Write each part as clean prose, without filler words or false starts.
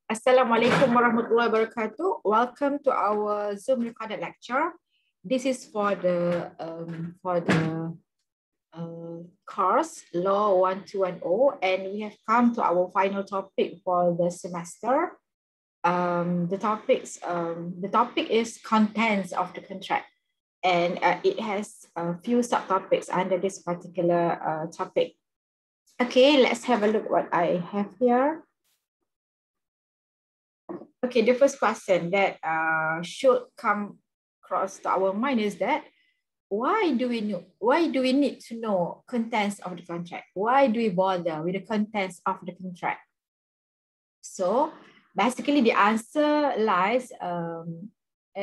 Assalamualaikum warahmatullahi wabarakatuh. Welcome to our Zoom recorded lecture. This is for the course Law 1210, and we have come to our final topic for the semester. The topic is contents of the contract, and it has a few subtopics under this particular topic. Okay, let's have a look what I have here. Okay, the first question that should come across to our mind is that why do we need to know contents of the contract? Why do we bother with the contents of the contract? So basically the answer lies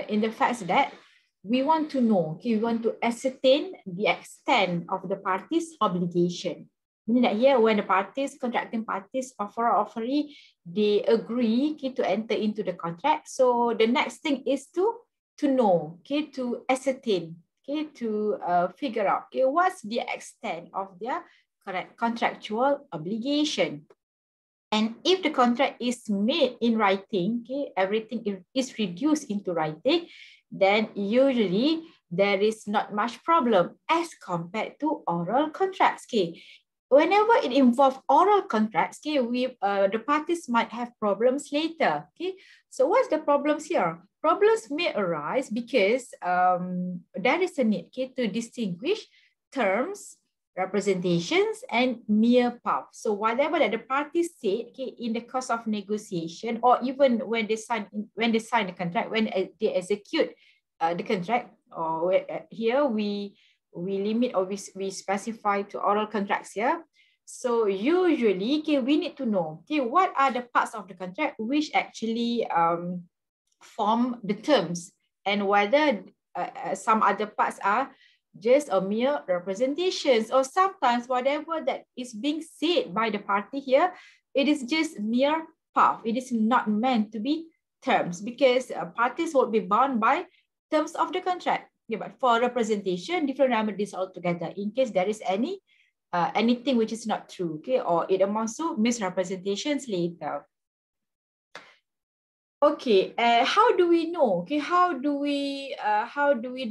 in the fact that we want to know, okay, we want to ascertain the extent of the parties' obligation. Meaning that here, when the parties, contracting parties, offeree, they agree, okay, to enter into the contract. So the next thing is to know, okay, to ascertain, okay, to figure out, okay, what's the extent of their contractual obligation. And if the contract is made in writing, okay, everything is reduced into writing, then usually there is not much problem as compared to oral contracts. Okay. Whenever it involves oral contracts, okay, the parties might have problems later. Okay, so what's the problems here? Problems may arise because there is a need, okay, to distinguish terms, representations, and mere path. So whatever that the parties say, okay, in the course of negotiation, or even when they sign the contract, when they execute the contract, or here we limit, or we specify to oral contracts here. So usually, okay, we need to know, okay, what are the parts of the contract which actually form the terms, and whether some other parts are just a mere representations, or sometimes whatever that is being said by the party here, it is just mere path. It is not meant to be terms, because parties will be bound by terms of the contract. Yeah, but for representation, different remedies altogether in case there is anything which is not true, okay, or it amounts to misrepresentations later. Okay, how do we know? Okay, how do we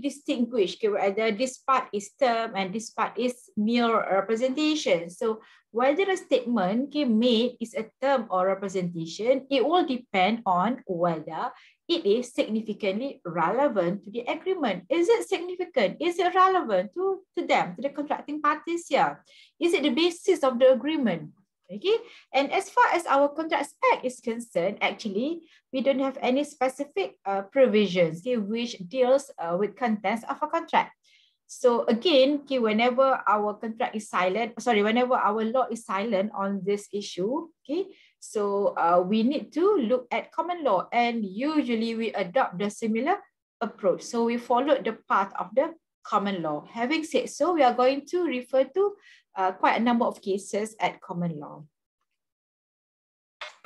distinguish, okay, whether this part is term and this part is mere representation? So whether a statement, okay, made is a term or representation, it will depend on whether it is significantly relevant to the agreement. Is it significant? Is it relevant to them, to the contracting parties here? Is it the basis of the agreement? Okay, and as far as our Contracts Act is concerned, actually, we don't have any specific provisions, okay, which deals with contents of a contract. So again, okay, whenever our contract is silent, whenever our law is silent on this issue, okay, so we need to look at common law, and usually we adopt the similar approach. So we follow the path of the common law. Having said so, we are going to refer to quite a number of cases at common law.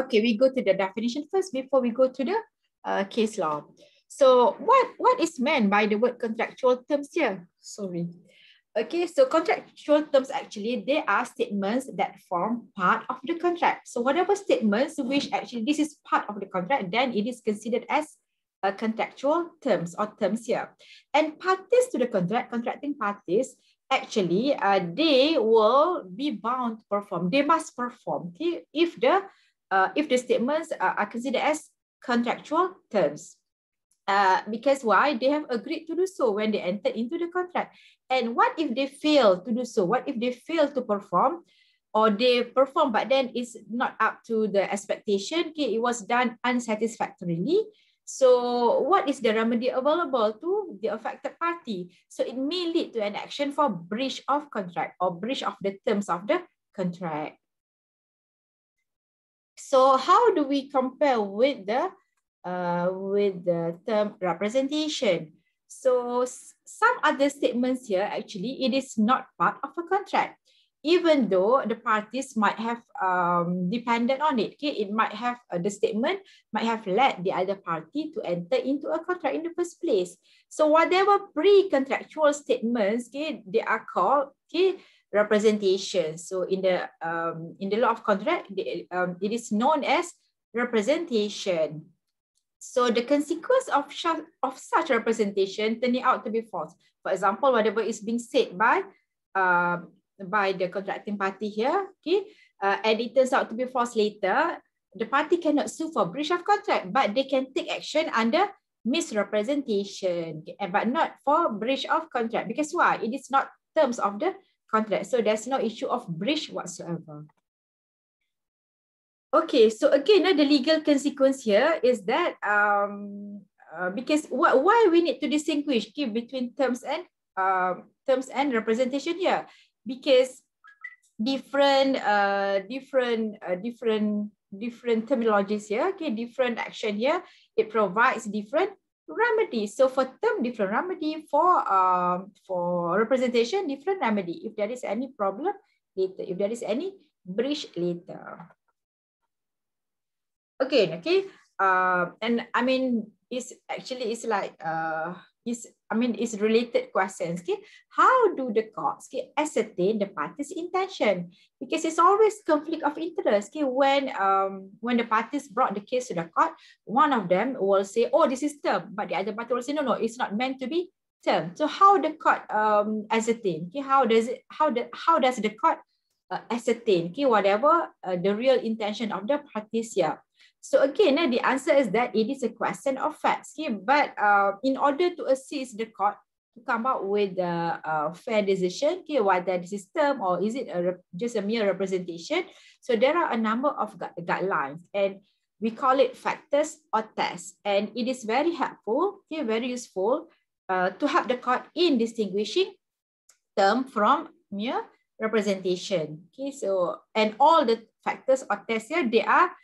Okay, we go to the definition first before we go to the case law. So what is meant by the word contractual terms here? Sorry. Okay, so contractual terms, actually, they are statements that form part of the contract. So whatever statements which actually this is part of the contract, then it is considered as contractual terms or terms here. And parties to the contract, contracting parties, actually, they will be bound to perform. They must perform, okay, if the statements are considered as contractual terms. Because why? They have agreed to do so when they entered into the contract. And what if they fail to do so? What if they fail to perform, or they perform but then it's not up to the expectation? Okay, it was done unsatisfactorily. So what is the remedy available to the affected party? So it may lead to an action for breach of contract or breach of the terms of the contract. So how do we compare with the term representation? So some other statements here, actually, it is not part of a contract, even though the parties might have depended on it. Okay, it might have the statement might have led the other party to enter into a contract in the first place. So whatever pre-contractual statements, okay, they are called, okay, representation. So in the law of contract, it is known as representation. So the consequence of such representation turning out to be false. For example, whatever is being said by the contracting party here, okay, and it turns out to be false later, the party cannot sue for breach of contract, but they can take action under misrepresentation, but not for breach of contract. Because why? It is not terms of the contract. So there's no issue of breach whatsoever. Okay, so again, the legal consequence here is that because why we need to distinguish between terms and representation here? Because different terminologies here, okay, different action here, it provides different remedies. So for term, different remedy, for representation, different remedy. If there is any problem later, if there is any breach later. Okay, and I mean, it's related questions. Okay, how do the courts ascertain the parties' intention? Because it's always conflict of interest. Okay, when the parties brought the case to the court, one of them will say, "Oh, this is term," but the other party will say, "No, it's not meant to be term." So how the court ascertain? Okay, how does the court ascertain? Okay, whatever the real intention of the parties here. So again, the answer is that it is a question of facts. Okay? But in order to assist the court to come up with a fair decision, okay, whether this is term or is it just a mere representation, so there are a number of guidelines, and we call it factors or tests. And it is very helpful, okay, very useful to help the court in distinguishing term from mere representation. Okay, so and all the factors or tests here, they are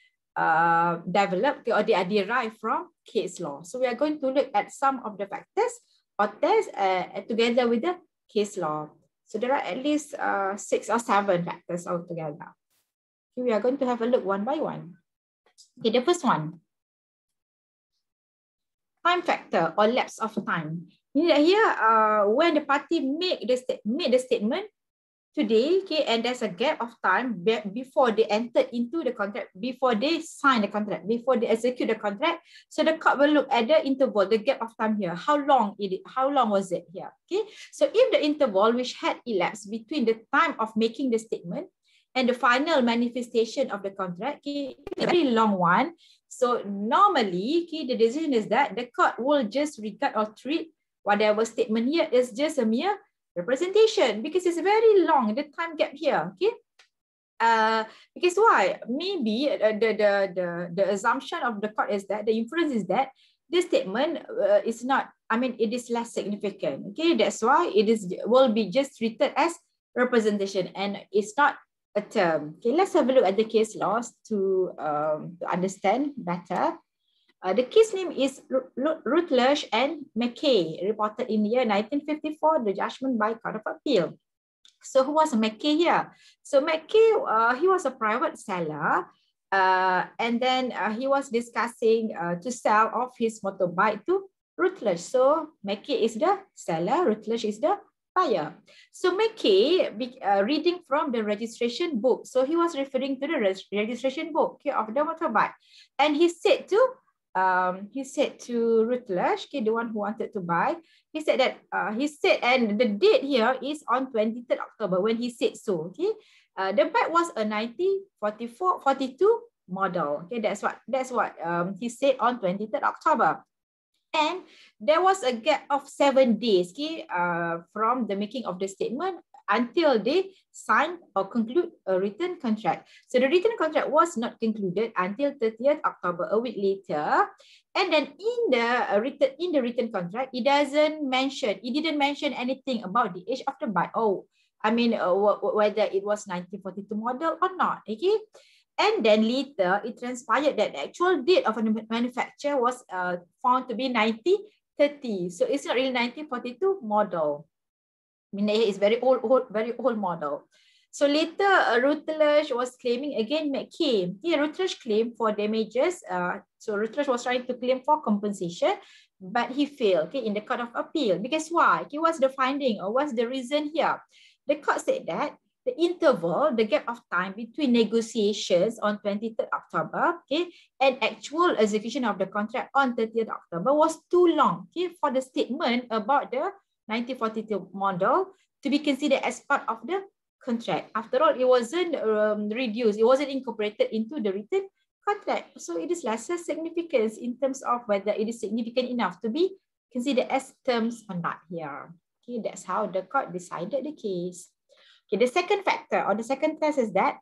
developed or they are derived from case law. So we are going to look at some of the factors or tests together with the case law. So there are at least 6 or 7 factors altogether. Okay, we are going to have a look one by one. Okay, the first one, time factor or lapse of time. Here, when the party made the statement today, okay, and there's a gap of time before they entered into the contract, before they sign the contract, before they execute the contract. So the court will look at the interval, the gap of time here. How long was it here? Okay. So if the interval which had elapsed between the time of making the statement and the final manifestation of the contract, okay, a very long one. So normally, okay, the decision is that the court will just regard or treat whatever statement here is just a mere representation, because it's very long, the time gap here. Okay, because why? Maybe the assumption of the court is that the inference is that this statement is not, I mean, it is less significant. Okay, that's why it will be just treated as representation and it's not a term. Okay, let's have a look at the case laws to understand better. The case name is Routledge and McKay, reported in the year 1954, the judgment by Court of Appeal. So who was McKay here? So McKay, he was a private seller, and then he was discussing to sell off his motorbike to Routledge. So McKay is the seller, Routledge is the buyer. So McKay, reading from the registration book, so he was referring to the registration book, okay, of the motorbike, and he said to Routledge, okay, the one who wanted to buy, he said that, and the date here is on 23rd October when he said so, okay. The bike was a 1942 model, okay, that's what he said on 23rd October. And there was a gap of 7 days, okay, from the making of the statement until they sign or conclude a written contract. So the written contract was not concluded until 30th October, a week later. And then in the written contract, it didn't mention anything about the age of the bike. Oh, I mean, whether it was 1942 model or not, okay? And then later, it transpired that the actual date of manufacture was found to be 1930. So it's not really 1942 model. I mean, it's very old model. So later, Routledge was claiming again McKay. Yeah, Routledge claimed for damages. So Routledge was trying to claim for compensation, but he failed, okay, in the Court of Appeal. Because why? Okay, what's the finding or what's the reason here? The court said that the interval, the gap of time between negotiations on 23rd October, okay, and actual execution of the contract on 30th October was too long, okay, for the statement about the 1942 model to be considered as part of the contract. After all, it wasn't reduced, it wasn't incorporated into the written contract. So it is lesser significance in terms of whether it is significant enough to be considered as terms or not here. Okay, that's how the court decided the case. Okay, the second factor or the second test is that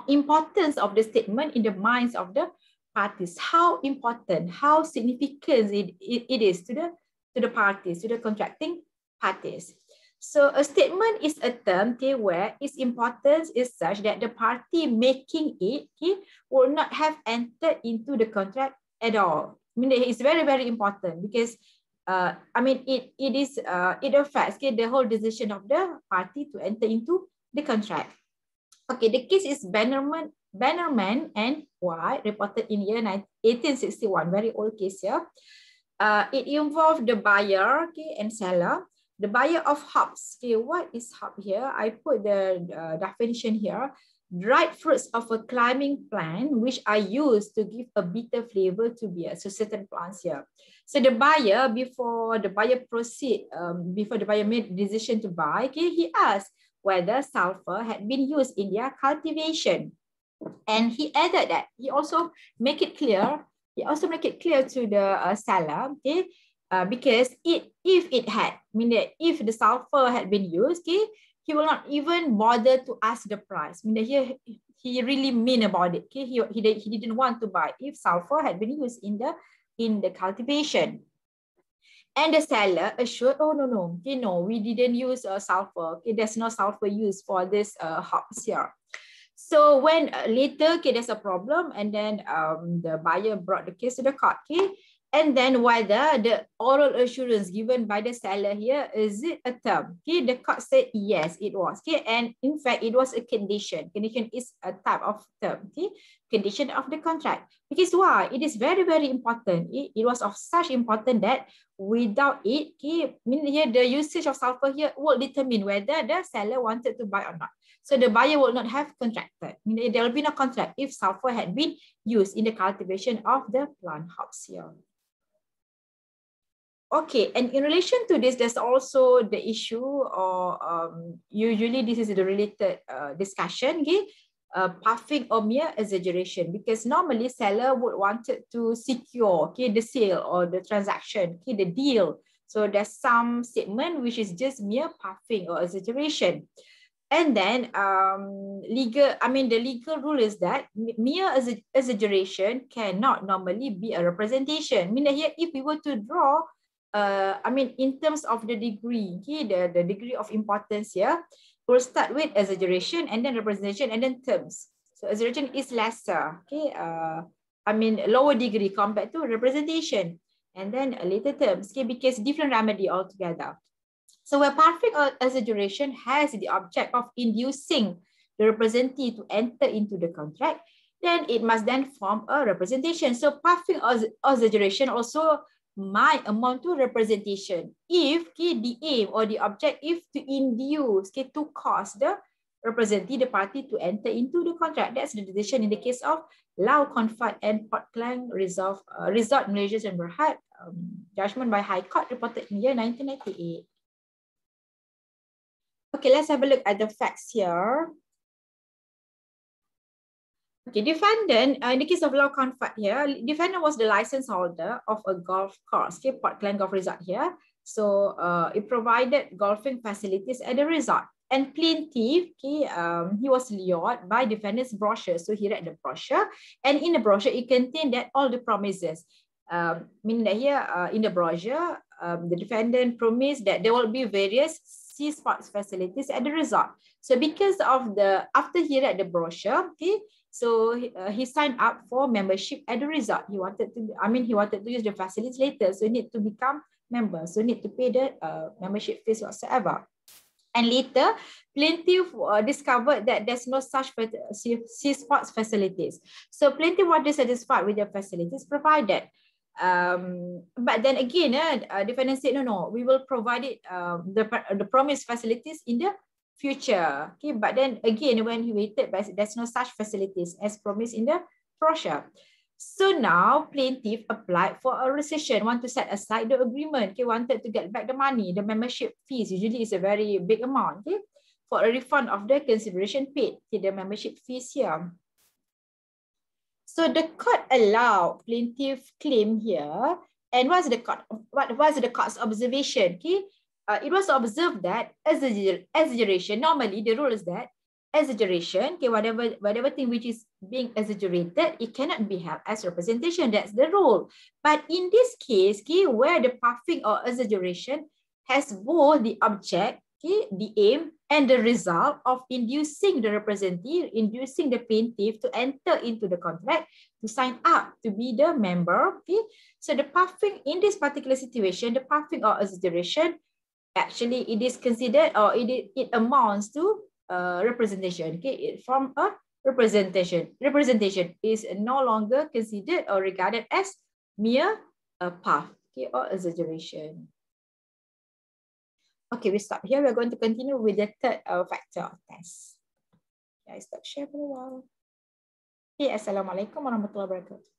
importance of the statement in the minds of the parties. How important, how significant it is to the parties, to the contracting parties. So a statement is a term, okay, where its importance is such that the party making it, okay, will not have entered into the contract at all. I mean, it's very, very important because I mean, it affects, okay, the whole decision of the party to enter into the contract. Okay, the case is Bannerman and White, reported in year 1861, very old case here. It involved the buyer, okay, and seller. The buyer of hops. Okay, what is hop here? I put the definition here. Dried fruits of a climbing plant, which are used to give a bitter flavor to beer. So certain plants here. So the buyer, before the buyer before the buyer made the decision to buy, okay, he asked whether sulfur had been used in their cultivation. And he added that he also make it clear. He also make it clear to the seller, okay, because if it had, I mean that if the sulfur had been used, okay, he will not even bother to ask the price. I mean that he really mean about it. Okay, he didn't want to buy if sulfur had been used in the cultivation. And the seller assured, oh no, okay, no, we didn't use sulfur. Okay, there's no sulfur used for this hops here. So when later, okay, there's a problem, and then the buyer brought the case to the court, okay, and then whether the oral assurance given by the seller here, is it a term? Okay, the court said yes, it was. Okay, and in fact, it was a condition. Condition is a type of term. Okay, condition of the contract. Because why? It is very, very important. It was of such importance that without it, okay, I mean here the usage of sulfur here will determine whether the seller wanted to buy or not. So the buyer will not have contracted. I mean, there will be no contract if sulfur had been used in the cultivation of the plant hops here. Okay, and in relation to this, there's also the issue, or usually this is the related discussion, okay? Puffing or mere exaggeration, because normally seller would wanted to secure, okay, the sale or the transaction, okay, the deal. So there's some statement which is just mere puffing or exaggeration. And then the legal rule is that mere exaggeration cannot normally be a representation. I mean here, if we were to draw, in terms of the degree, okay, the degree of importance here, we'll start with exaggeration and then representation and then terms. So exaggeration is lesser, okay, lower degree compared to representation, and then later terms, okay, because different remedy altogether. So where perfect exaggeration has the object of inducing the representee to enter into the contract, then it must then form a representation. So perfect exaggeration also might amount to representation if, okay, the aim or the object is to induce, okay, to cause the representee, the party, to enter into the contract. That's the decision in the case of Lau Confat and Port Klang Resort Malaysia and Berhad, judgment by High Court, reported in year 1998. Okay, let's have a look at the facts here. Okay, defendant, in the case of Lau Confat here, defendant was the license holder of a golf course, okay, Port Klang Golf Resort here. So it provided golfing facilities at the resort. And plaintiff, okay, he was lured by defendant's brochure. So he read the brochure, and in the brochure, it contained that all the promises. Meaning that here in the brochure, the defendant promised that there will be various sea sports facilities at the resort. So because of after he read the brochure, okay, so he signed up for membership at the resort. He wanted to use the facilities later, so he need to become member. So need to pay the membership fees whatsoever. And later, plaintiff discovered that there's no such sea sports facilities. So plaintiff was dissatisfied with the facilities provided. But then again, defendant said, no, we will provide it, the promised facilities in the future. Okay, but then again, when he waited, there's no such facilities as promised in the brochure. So now plaintiff applied for a rescission, want to set aside the agreement, okay, wanted to get back the money, the membership fees, usually is a very big amount, okay, for a refund of the consideration paid, okay, the membership fees here. So the court allowed plaintiff claim here, and what was the court's observation? Okay, it was observed that exaggeration, normally the rule is that exaggeration, okay, whatever thing which is being exaggerated, it cannot be held as representation. That's the rule. But in this case, okay, where the puffing or exaggeration has both the object, okay, the aim, and the result of inducing the representative, inducing the plaintiff to enter into the contract, to sign up to be the member. Okay, so the puffing in this particular situation, the puffing or exaggeration, actually it is considered, or it amounts to representation. Okay, from a representation is no longer considered or regarded as mere puff, okay, or exaggeration. Okay, we stop here. We're going to continue with the third factor of test. I stop share for a while. Okay, Assalamualaikum warahmatullahi wabarakatuh.